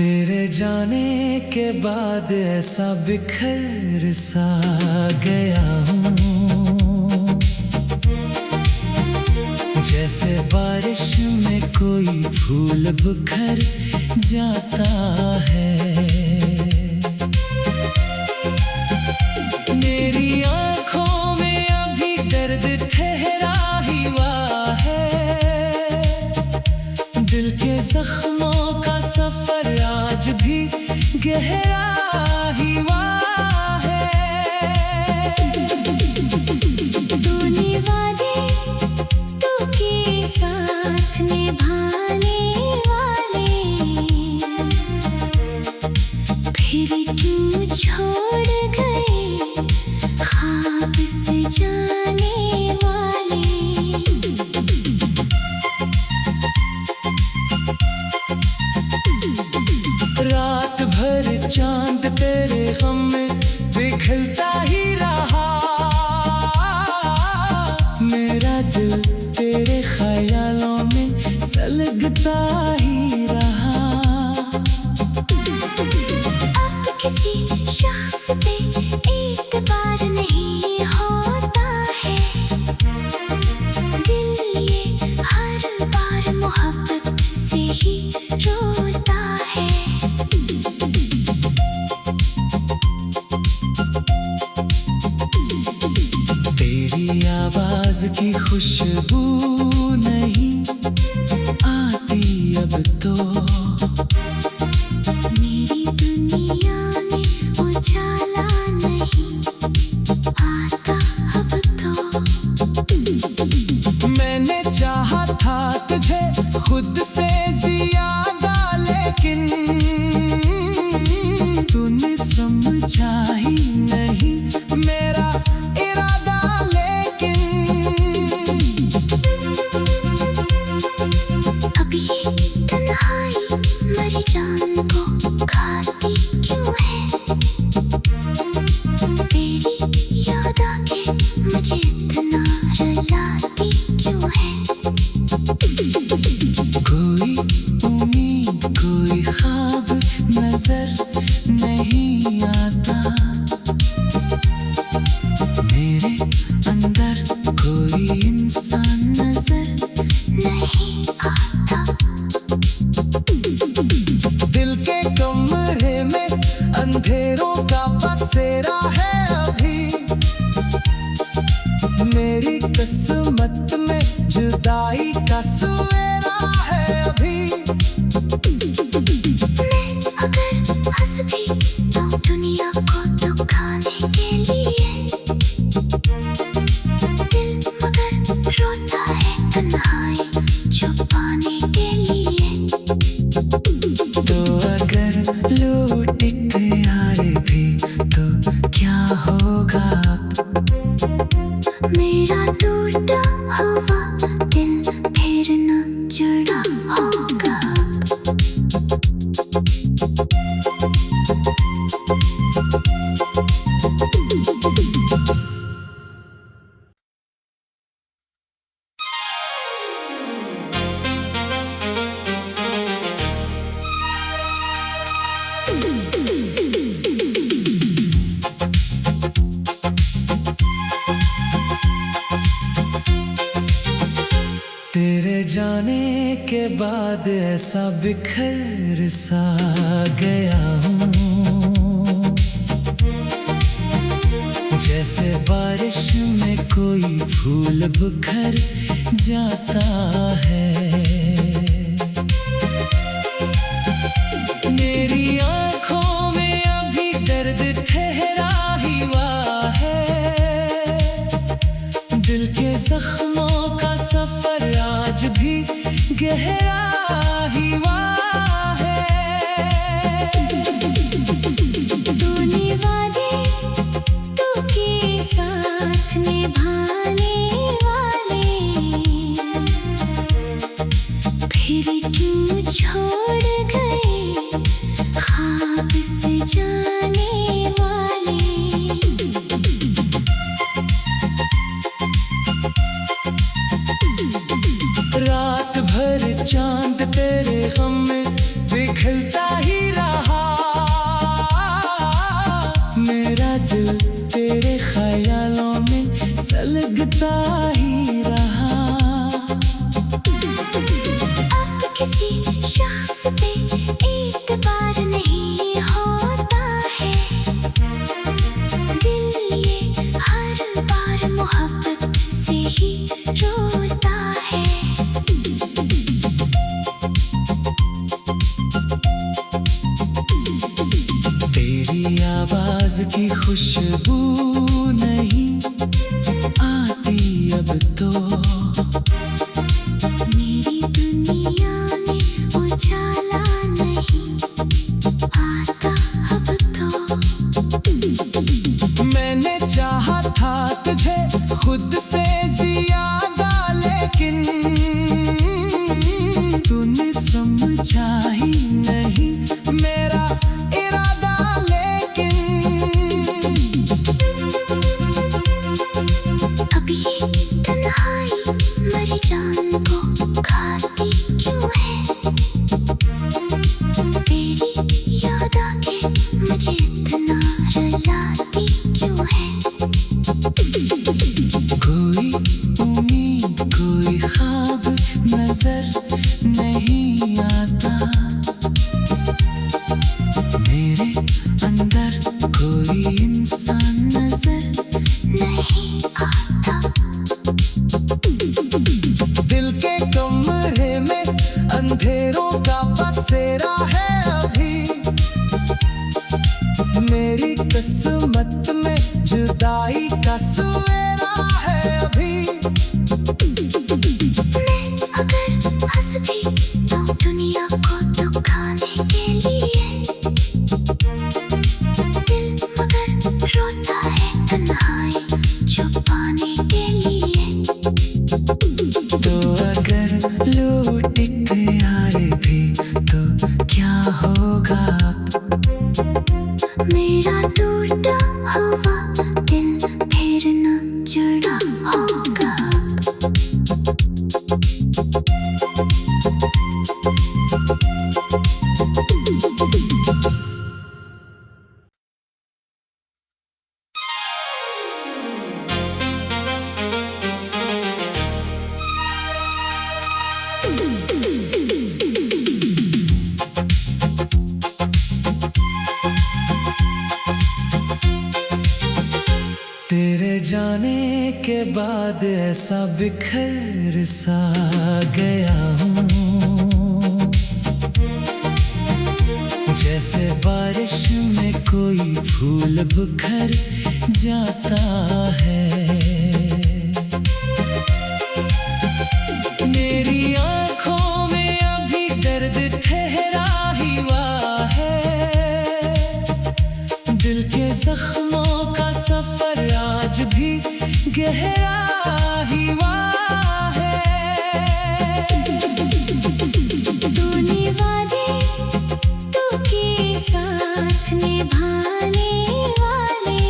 तेरे जाने के बाद ऐसा बिखर सा गया हूँ, जैसे बारिश में कोई फूल बिखर जाता है। मेरी आँखों में अभी दर्द ठहरा ही हुआ है, दिल के जख्मों का सफर आज भी गहरा ही हुआ है। तूने वादे तू के साथ निभाने वाले, फिर क्यों छोड़ गए ख्वाब से जाने वाले। रात भर चांद तेरे गम में पिघलता ही रहा, मेरा दिल तेरे ख्यालों में सलगता ही रहा। अब किसी शख्स पे एक बार नहीं होता है, दिल ये हर बार मोहब्बत से ही रोता है। तेरी आवाज की खुशबू नहीं आती अब तो, मेरी दुनिया में उजाला नहीं आता अब तो। मैंने चाहा था तुझे खुद से ज्यादा, लेकिन तूने समझा ही नहीं मेरा इरादा। लेकिन अब ये तन्हाई मेरी जान को खाती क्यों है, तेरी याद आके मुझे इतना रुलाती क्यों है। कोई उम्मीद कोई ख्वाब नजर नहीं आता, मेरे अंदर कोई इंसान नजर नहीं आता। दिल के कमरे में अंधेरों का बसेरा है अभी, मेरी किस्मत में जुदाई का सवेरा है अभी। मैं अगर हंस भी तो दुनिया को दुखाने के लिए, दिल मगर रोता है तन्हाई छुपाने के लिए। तो अगर लौट के आए भी तो क्या होगा अब, मेरा टूटा हुआ दिल फिर न जुड़ा होगा। तेरे जाने के बाद ऐसा बिखर सा गया हूँ, जैसे बारिश में कोई फूल बिखर जाता है। मेरी आँखों में अभी दर्द ठहरा ही हुआ है, दिल के जख्मों का सफर आज भी गहरा ही हुआ है। तूने वादे तू के साथ निभाने वाले, फिर क्यों छोड़ गए ख्वाब से जाने वाले। रात भर चांद तेरे गम में पिघलता ही किसी शख्स पे एतबार नहीं होता है, दिल ये हर बार मोहब्बत से ही रोता है। तेरी आवाज की खुशबू नहीं आती अब तो, मेरी दुनिया में उजाला नहीं आता अब तो। मैंने चाहा था तुझे खुद से ज्यादा, लेकिन तूने समझा ही नहीं मेरा इरादा। लेकिन अब ये तन्हाई मेरी जान को खाती क्यों है, तेरी याद आके मुझे इतना रुलाती क्यों है। कोई उम्मीद कोई ख्वाब नजर नहीं आता, मेरे अंदर कोई इंसान नजर नहीं आता। दिल के कमरे में अंधेरों का बसेरा है अभी, मेरी किस्मत में जुदाई का सवेरा है अभी। मैं अगर हंस भी तो दुनिया को दुखाने के लिए, दिल मगर रोता है तन्हाई छुपाने के लिए। तो अगर लौट के आए भी तो क्या होगा अब? मेरा टूटा हुआ दिल फिर न जुड़ा होगा। तेरे जाने के बाद ऐसा बिखर सा गया हूँ, जैसे बारिश में कोई फूल बिखर जाता है। मेरी आंखों में अभी दर्द ठहरा ही हुआ है, दिल के जख्मों का सफर आज भी गहरा ही हुआ है। तूने वादे तू के साथ निभाने वाले,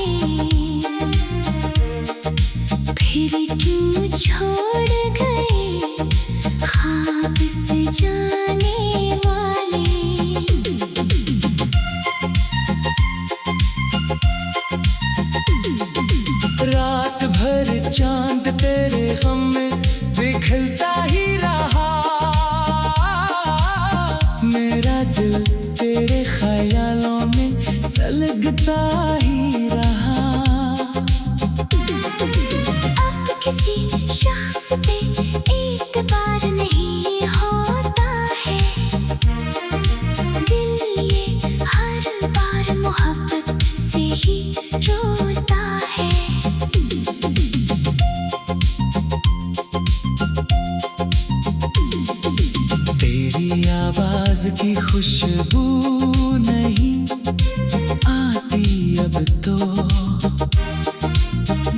फिर क्यों छोड़ गए ख्वाब से जाने वाले। रात भर चांद तेरे गम में पिघलता ही रहा, मेरा दिल तेरे ख्यालों में सलगता ही रहा। अब किसी शख्स पे एतबार नहीं होता है, दिल ये हर बार मोहब्बत से ही रोता है। तेरी आवाज की खुशबू नहीं आती अब तो,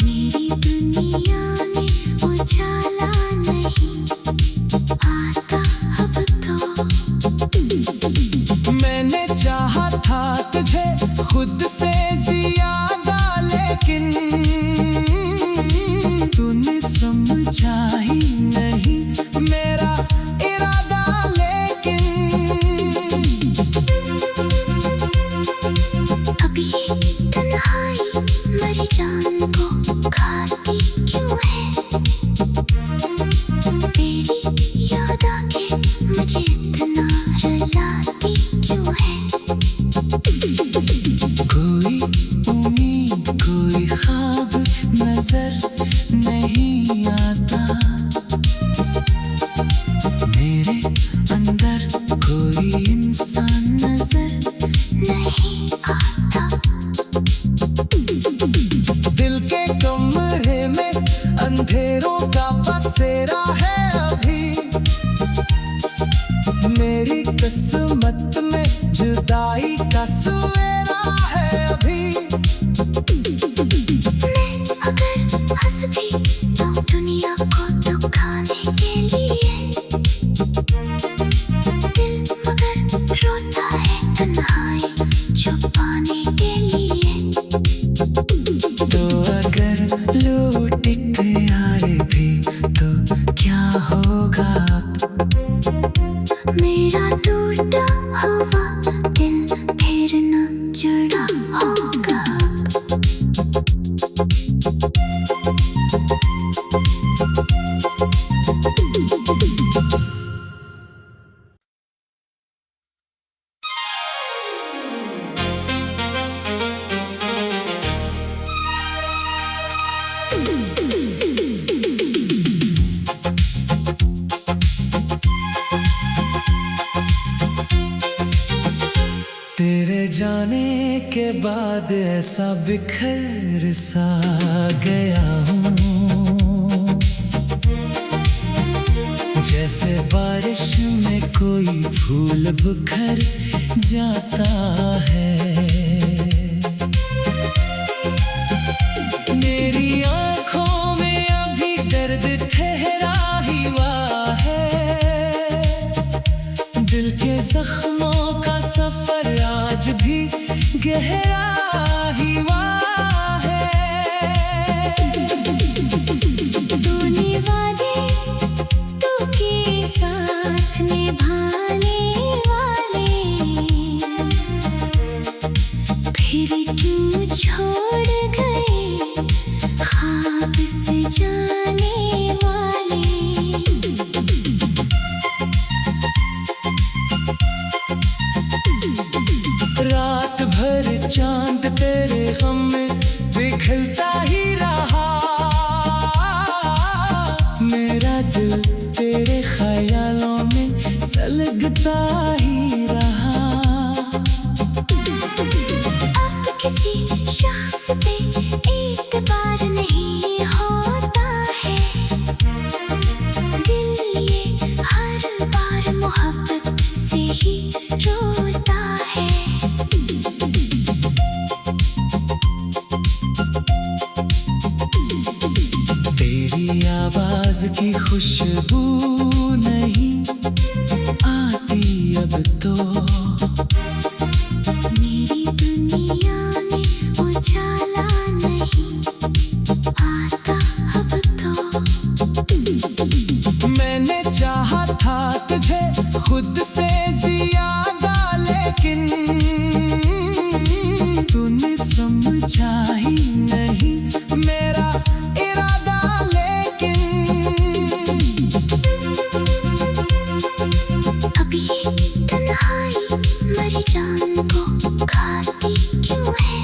मेरी दुनिया में उजाला नहीं आता अब तो। मैंने चाहा था तुझे खुद से ज्यादा, लेकिन तूने समझा ही नहीं मेरा इरादा। लेकिन अब ये तन्हाई मेरी किस्मत में जुदाई का सवेरा है अभी। मैं अगर हंस भी तो दुनिया को दुखाने के लिए, दिल मगर रोता है तन्हाई छुपाने के लिए। तो अगर लूट के आए भी तो क्या होगा अब? मेरा टूटा हुआ दिल फिर न जुड़ा होगा। तेरे जाने के बाद ऐसा बिखर सा गया हूँ, जैसे बारिश में कोई फूल बिखर जाता है। मेरी आंखों में अभी दर्द ठहरा ही हुआ है, दिल के जख्मों का सफर आज भी गहरा ही हुआ है। तूने वादे तू के साथ निभाने वाले फिर क्यों छोड़ गए ख्वाब से जाने वाले। रात भर चांद तेरे गम में पिघलता ही रहा, मेरा दिल तेरे ख्यालों में सलगता ही रहा। अब किसी शख्स पे एतबार नहीं होता है, दिल ये हर बार मोहब्बत से ही रोता है। तेरी आवाज की खुशबू नहीं आती अब तो, मेरी दुनिया में उजाला नहीं आता अब तो। मैंने चाहा था तुझे खुद से ज्यादा, लेकिन तूने समझा ही नहीं मेरा इरादा। लेकिन अब ये तन्हाई मेरी जान को खाती क्यों है,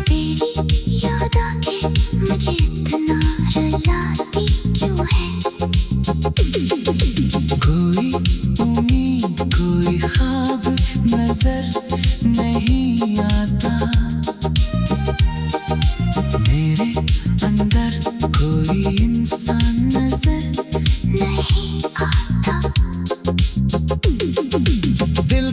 तेरी याद आके मुझे इतना रुलाती क्यों है। कोई उम्मीद कोई ख्वाब नजर नहीं आता, मेरे अंदर कोई इंसान नजर नहीं आता। दिल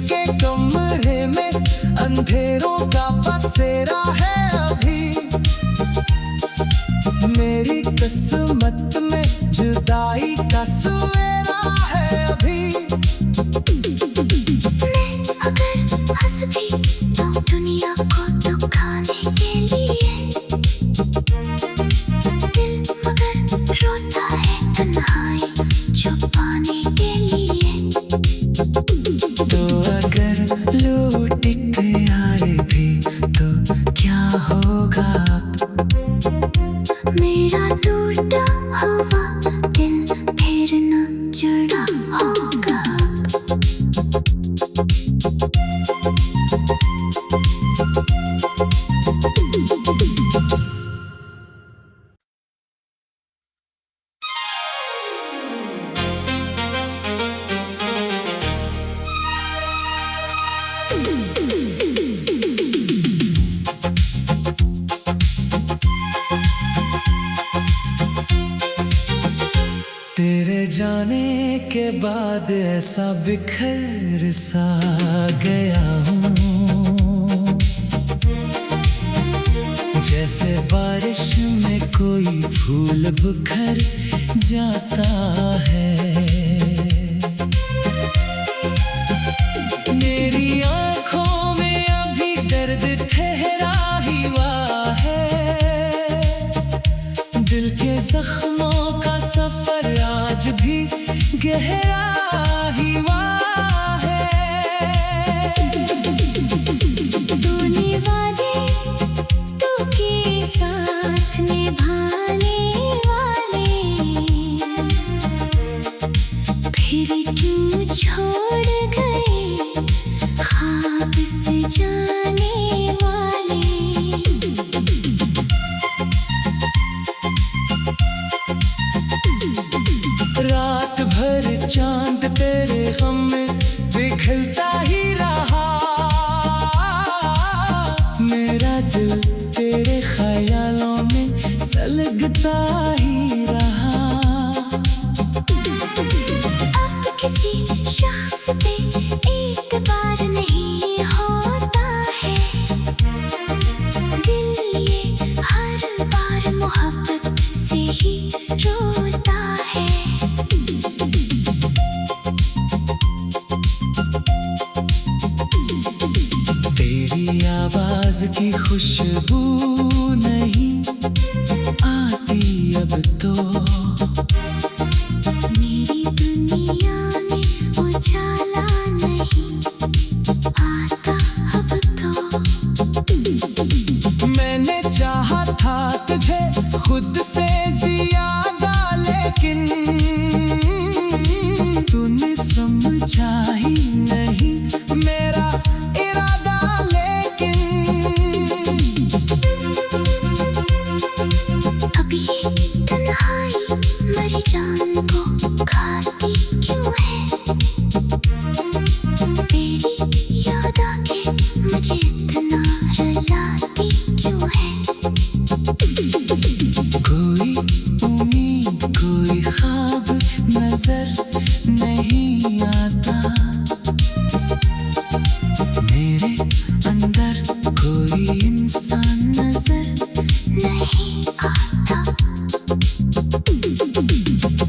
के बाद ऐसा बिखर सा गया हूँ, जैसे बारिश में कोई फूल बिखर जाता है। मेरी आंखों में अभी दर्द ठहरा ही हुआ है, दिल के जख्मों का सफर आज भी गहरा ही हुआ है। तूने वादे तू के साथ निभाने वाले फिर क्यों छोड़ गए ख्वाब से जाने वाले। रात भर चांद तेरे गम में बिखरता ही रहा, मेरा दिल तेरे ख्यालों में सलगता ही रहा। अब किसी शख्स पे एतबार नहीं होता है, दिल ये हर बार मोहब्बत से ही रोता है। तेरी आवाज की खुशबू नहीं आती अब तो, मेरी दुनिया में उजाला नहीं आता अब तो। मैंने चाहा था तुझे खुद से ज्यादा, लेकिन तूने समझा ही नहीं मेरा इरादा। लेकिन अब ये तन्हाई मरी जान को खाती क्यों है, तेरी याद आके मुझे इतना रुलाती क्यों है। कोई उम्मीद कोई ख्वाब नजर नहीं आता, मेरे अंदर कोई इंसान नजर नहीं आता।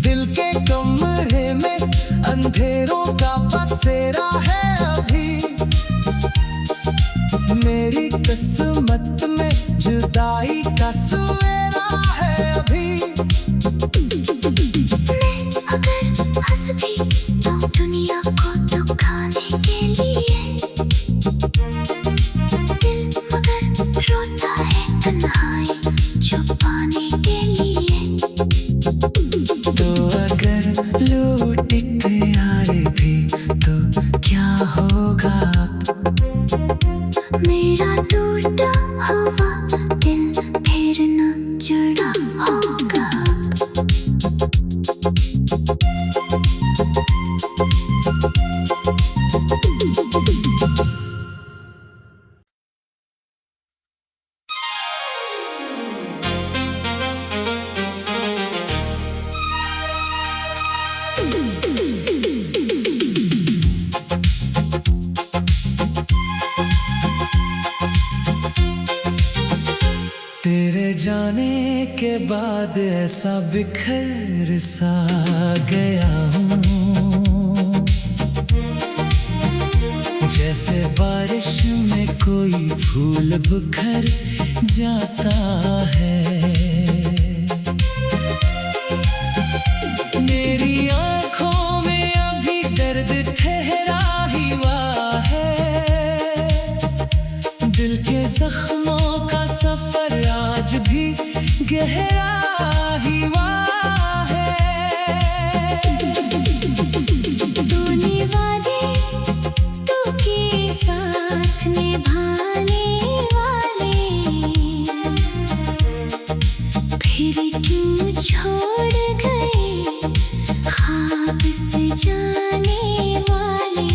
दिल के कमरे में अंधेरों का बसेरा है अभी, मेरी किस्मत में जुदाई का सवेरा है अभी। मैं अगर हंस भी तो दुनिया को दुखाने के लिए, दिल मगर रोता है तन्हाई छुपाने के लिए। तो अगर लौट के आए भी तो क्या होगा अब? मेरा टूटा हुआ दिल फिर न जुड़ा होगा। तेरे जाने के बाद ऐसा बिखर सा गया हूँ, जैसे बारिश में कोई फूल बिखर जाता है। मेरी आंखों में अभी दर्द ठहरा ही हुआ है, दिल के जख्मों का सफर आज भी गहरा ही हुआ है। तूने वादे तू के साथ निभाने वाले फिर क्यों छोड़ गए ख्वाब से जाने वाले।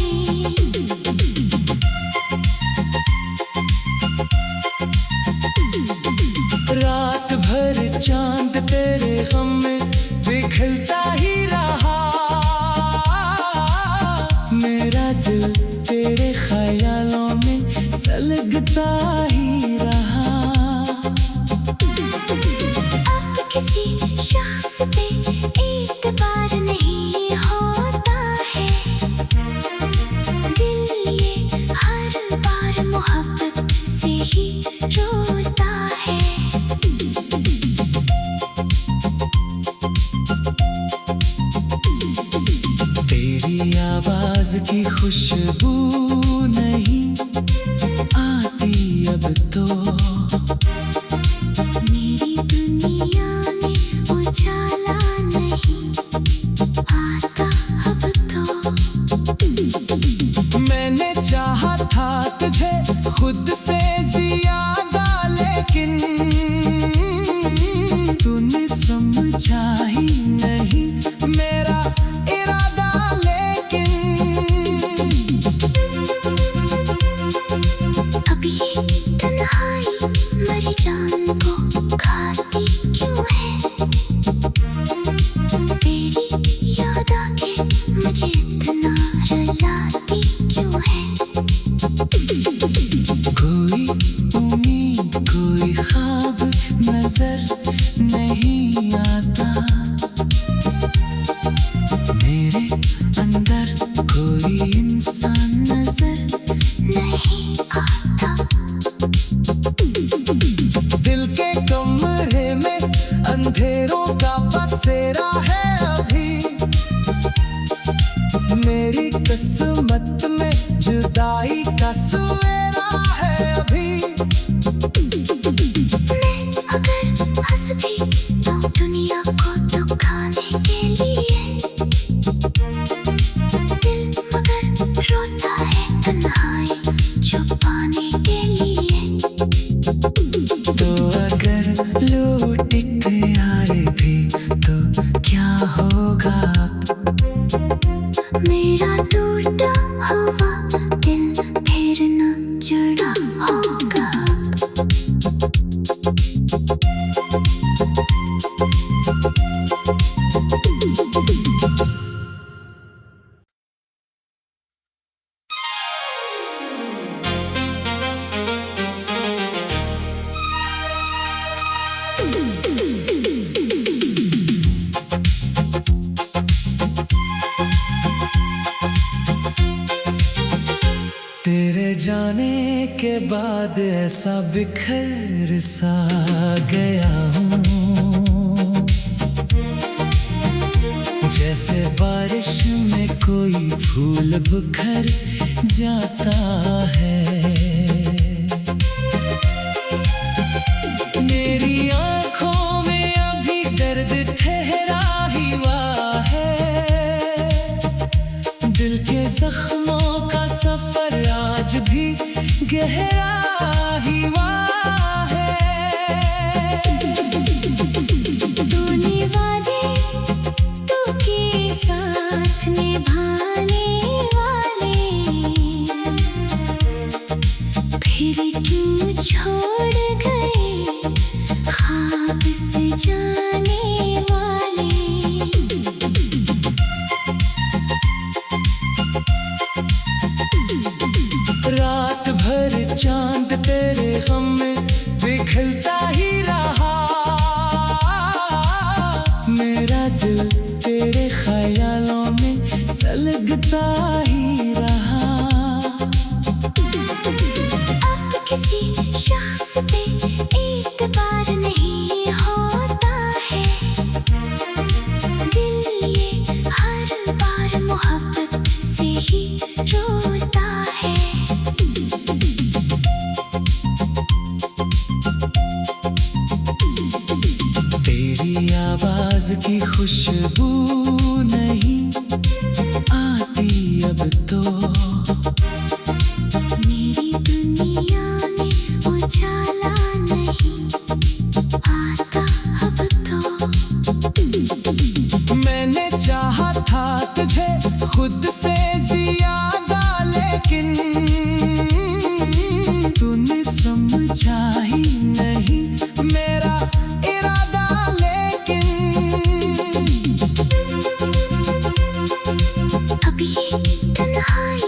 रात भर चांद तेरी आवाज की खुशबू नहीं आती अब तो। मेरी दुनिया में उजाला नहीं आता अब तो। मैंने चाहा था तुझे खुद से ज्यादा, लेकिन तूने समझा ही नहीं मेरा इरादा। लेकिन अब ये तन्हाई मेरी जान को खाती क्यों है? तेरी याद आके मुझे इतना रुलाती क्यों है? कोई उम्मीद कोई ख्वाब नजर नहीं आता मेरे अंदर, कोई इंसान नजर नहीं आता। दिल के कमरे में अंधेरों का बसेरा है अभी। मेरी किस्मत में जुदाई का सवेरा है अभी। मैं अगर हंस भी तो दुनिया को दुखाने के लिए, दिल मगर रोता है तन्हाई छुपाने के लिए। तो अगर लौट के आए भी तो क्या होगा? मेरा टूटा हुआ दिल फिर न जुड़ा होगा। तेरे जाने के बाद ऐसा बिखर सा गया हूँ, जैसे बारिश में कोई फूल बिखर जाता है। मेरी आँखों में अभी दर्द ठहरा ही हुआ है। दिल के जख्मों का सफर आज भी गहरा ही हुआ है। तूने वादे तू के साथ निभाने वाले फिर क्यों छोड़ गए ख्वाब से जाने वाले। रात भर चांद तेरे गम में पिघलता ही रहा। मेरा दिल तेरे ख्यालों में सलगता ही रहा। अब किसी शख्स पे एतबार नहीं होता है। दिल ये हर बार मोहब्बत से ही रोता है। तेरी आवाज की खुशबू नहीं आती अब तो। मेरी दुनिया में उजाला नहीं आता अब तो। मैंने चाहा था तुझे खुद से ज्यादा, लेकिन तूने समझा ही नहीं मेरा इरादा। लेकिन अब ये तन्हाई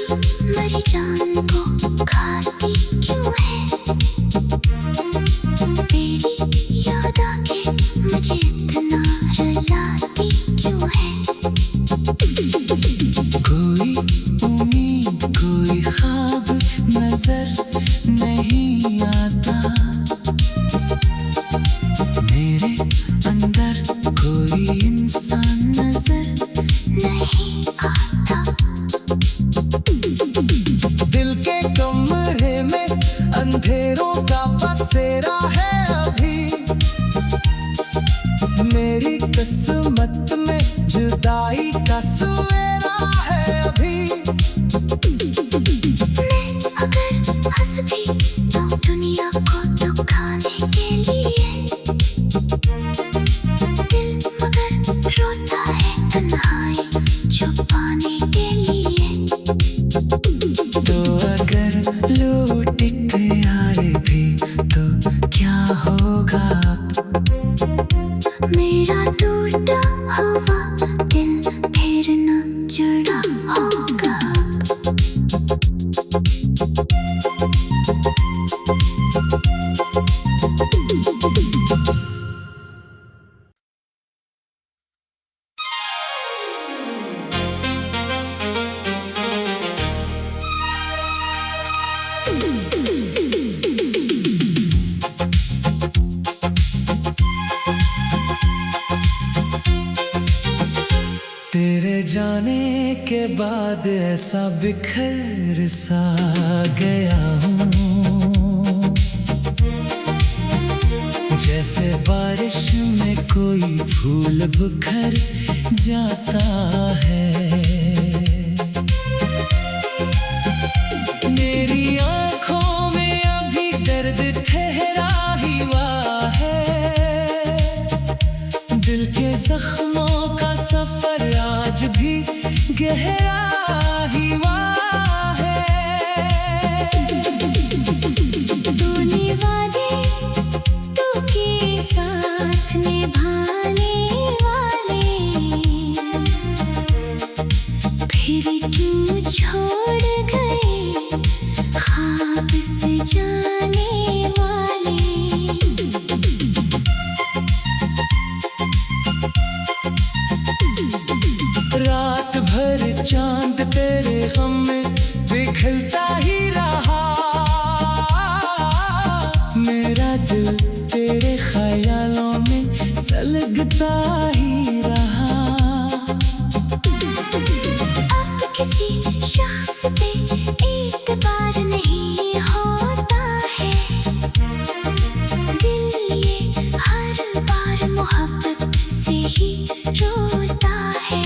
बाद ऐसा बिखर सा गया हूँ, जैसे बारिश में कोई फूल बिखर जाता है। मेरी आंखों में अभी दर्द ठहरा ही हुआ है, दिल के जख्मों का सफर आज भी गहरा ही हुआ है। तूने वादे तू के साथ निभाने वाले फिर क्यों छोड़ गए ख्वाब से जाने वाले। रात भर चांद तेरे गम में पिघलता ही रहा, मेरा दिल तेरे ख्यालों में सलगता ही रहा। अब किसी शख्स पे एतबार नहीं होता है, दिल ये हर बार मोहब्बत से ही रोता है।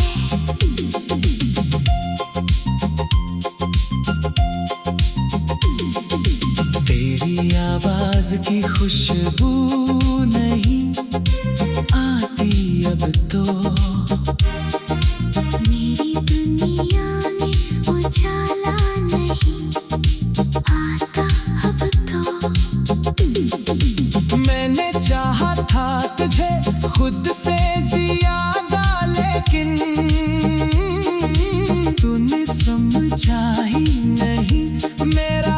तेरी आवाज की खुशबू नहीं आती अब तो, मेरी दुनिया में उजाला नहीं आता अब तो। मैंने चाहा था तुझे खुद से ज्यादा, लेकिन तूने समझा ही नहीं मेरा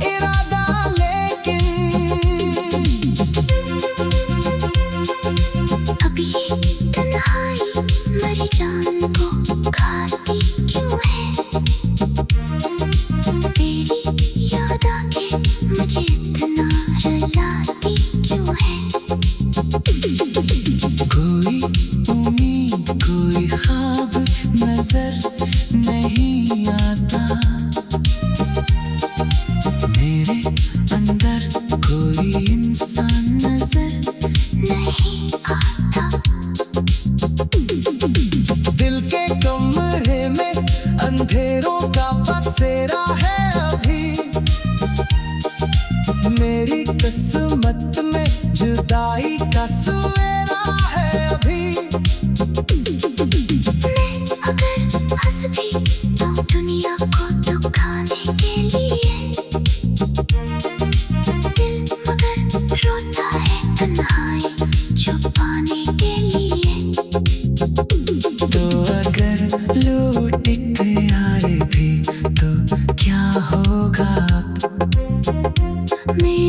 इरादा। लेकिन अब ये तन्हाई मेरी जान को खाती क्यों है, तेरी याद आके मुझे इतना रुलाती क्यों है। कोई उम्मीद कोई ख्वाब नजर नहीं आता, मेरे अंदर कोई इंसान नजर नहीं आता। दिल के कमरे में अंधेरों का बसेरा है अभी, मेरी किस्मत में जुदाई का सवेरा है अभी। मैं अगर हंस भी तो दुनिया को दुखाने के लिए, दिल मगर रोता है तन्हाई छुपाने के लिए। तो अगर लौट के आए भी तो क्या होगा अब? मैं